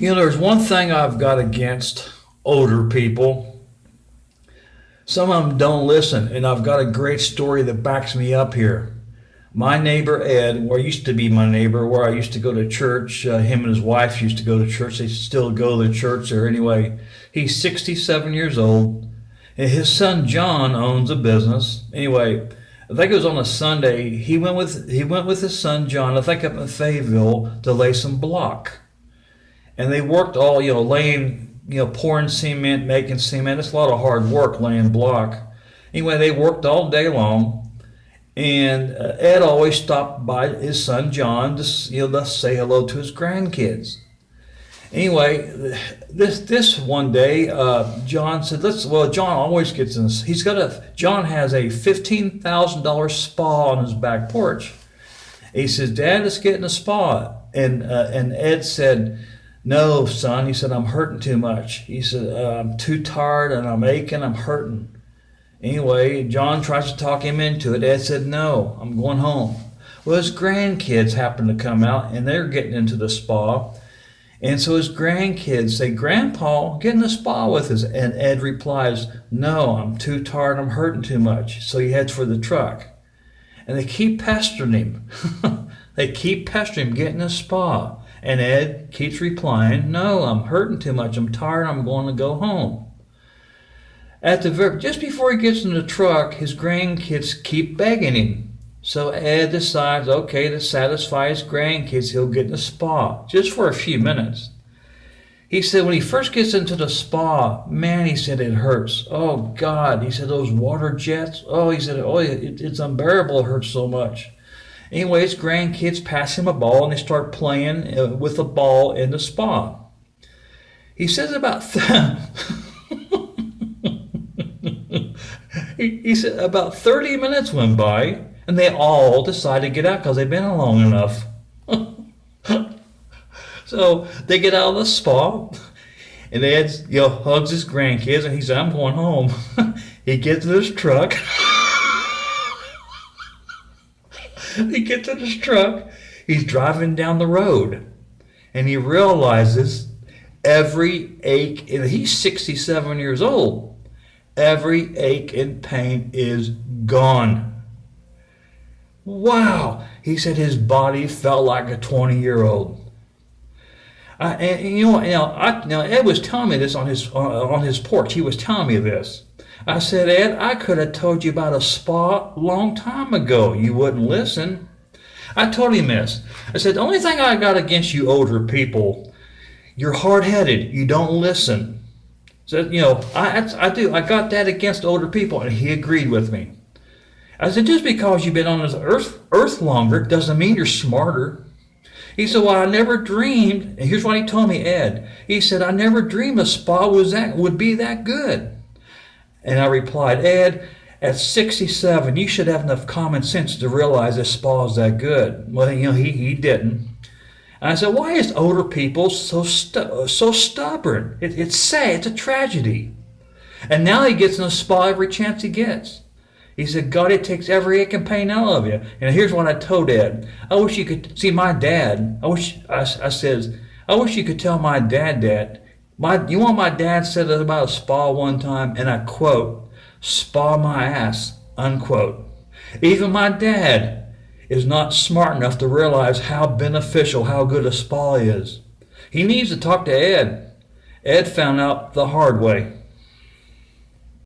There's one thing I've got against older people. Some of them don't listen, and I've got a great story that backs me up here. My neighbor Ed, where used to be my neighbor, where I used to go to church, him and his wife used to go to church. They still go to church there anyway. He's 67 years old, and his son John owns a business. Anyway, I think it was on a Sunday. He went with his son John, I think up in Fayetteville, to lay some block. And they worked all, laying, pouring cement, making cement. It's a lot of hard work laying block. Anyway, they worked all day long, and Ed always stopped by his son John to say hello to his grandkids. Anyway, this one day, John said, John always gets in this. John has a $15,000 spa on his back porch. He says, Dad, let's get in a spa. And Ed said, no, son. He said, I'm hurting too much. He said, I'm too tired and I'm aching, I'm hurting. Anyway, John tries to talk him into it. Ed said, no, I'm going home. Well, his grandkids happen to come out and they're getting into the spa. And so his grandkids say, Grandpa, get in the spa with us. And Ed replies, no, I'm too tired, I'm hurting too much. So he heads for the truck. And they keep pestering him. They keep pestering him, get in the spa. And Ed keeps replying, no, I'm hurting too much, I'm tired, I'm going to go home. Just before he gets in the truck, his grandkids keep begging him. So Ed decides, okay, to satisfy his grandkids, he'll get in the spa, just for a few minutes. He said when he first gets into the spa, man, he said, it hurts. Oh, God. He said, those water jets. Oh, he said, it's unbearable. It hurts so much. Anyway, his grandkids pass him a ball and they start playing with the ball in the spa. He says he said about 30 minutes went by and they all decided to get out because they've been in long enough. So they get out of the spa, and Ed, hugs his grandkids, and he said, I'm going home. He gets in his truck. He's driving down the road, and he realizes every ache, and he's 67 years old, every ache and pain is gone. Wow, he said his body felt like a 20-year-old. Now Ed was telling me this on his porch. He was telling me this. I said, Ed, I could have told you about a spa a long time ago. You wouldn't listen. I told him this. I said, the only thing I got against you older people, you're hard-headed. You don't listen. So, I do. I got that against older people, and he agreed with me. I said, just because you've been on this earth longer doesn't mean you're smarter. He said, well, I never dreamed, and here's what he told me, Ed. He said, I never dreamed a spa would be that good. And I replied, Ed, at 67, you should have enough common sense to realize this spa is that good. Well, he didn't. And I said, why is older people so stubborn? It's sad. It's a tragedy. And now he gets in a spa every chance he gets. He said, God, it takes every ache and pain out of you. And here's what I told Ed. I wish you could see my dad. I wish you could tell my dad that. You want my dad said about a spa one time, and I quote, spa my ass, unquote. Even my dad is not smart enough to realize how beneficial, how good a spa is. He needs to talk to Ed. Ed found out the hard way.